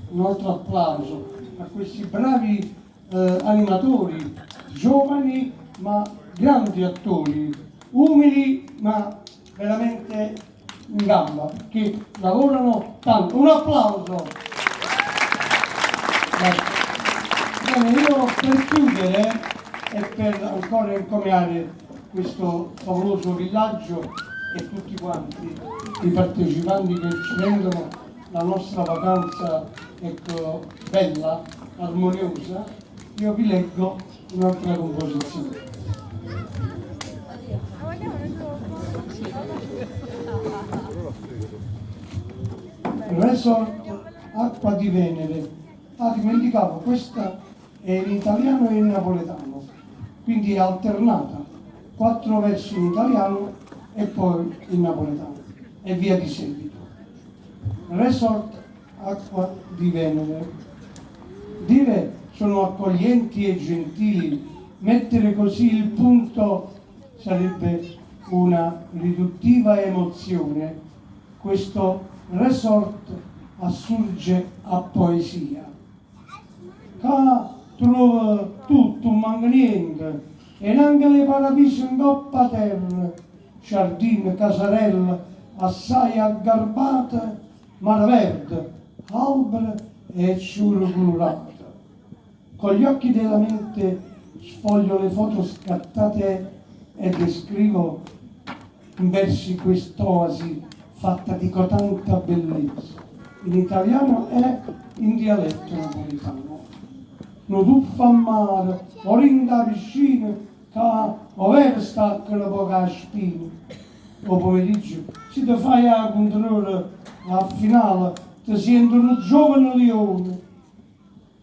un altro applauso a questi bravi animatori, giovani ma grandi attori, umili ma veramente in gamba, che lavorano tanto. Un applauso! Bene, io per chiudere e per ancora encomiare questo favoloso villaggio e tutti quanti i partecipanti che ci rendono la nostra vacanza, ecco, bella, armoniosa, io vi leggo un'altra composizione. Resort Acqua di Venere. Ah, dimenticavo, questa è in italiano e in napoletano, quindi è alternata, 4 versi in italiano e poi in napoletano, e via di seguito. Resort Acqua di Venere. Dire sono accoglienti e gentili, mettere così il punto sarebbe una riduttiva emozione. Questo resort assurge a poesia. Qua trova tutto, non manca niente, e anche le paradisi in coppa terra, giardini, casarelle assai aggarbate, mare verde, alberi e sciure colorate. Con gli occhi della mente sfoglio le foto scattate e descrivo in versi quest'oasi fatta di tanta bellezza, in italiano e in dialetto napoletano. Non tuffa a mare, orinda piscina, che ovvero staccano poca spina. O pomeriggio, se ti fai la controllo al finale, ti sentono giovane leone.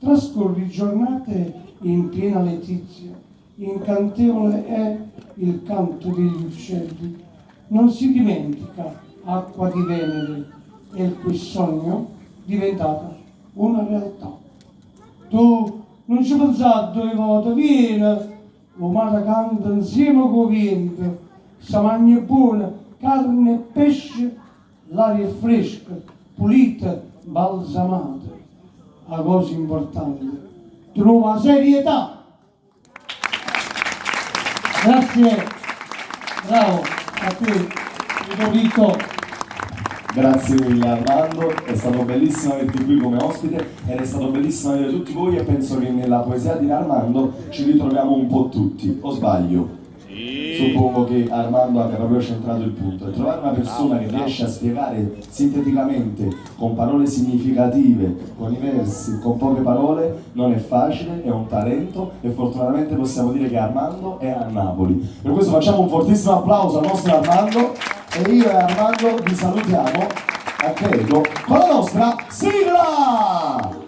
Trascorri giornate in piena letizia, incantevole è il canto degli uccelli. Non si dimentica Acqua di Venere e il cui sogno diventata una realtà. Tu non ci pensate 2 volte, vieni, o mare canta insieme con vento, sa mangia buona, carne e pesce, l'aria è fresca, pulita, balsamata. La cosa importante, trova serietà. Grazie, bravo, a te, Ludovico. Grazie mille Armando, è stato bellissimo averti qui come ospite ed è stato bellissimo avere tutti voi e penso che nella poesia di Armando ci ritroviamo un po' tutti, o sbaglio? Sì. Suppongo che Armando abbia proprio centrato il punto, e trovare una persona che riesce a spiegare sinteticamente, con parole significative, con i versi, con poche parole, non è facile, è un talento e fortunatamente possiamo dire che Armando è a Napoli. Per questo facciamo un fortissimo applauso al nostro Armando. E io e Armando vi salutiamo a credo con la nostra sigla!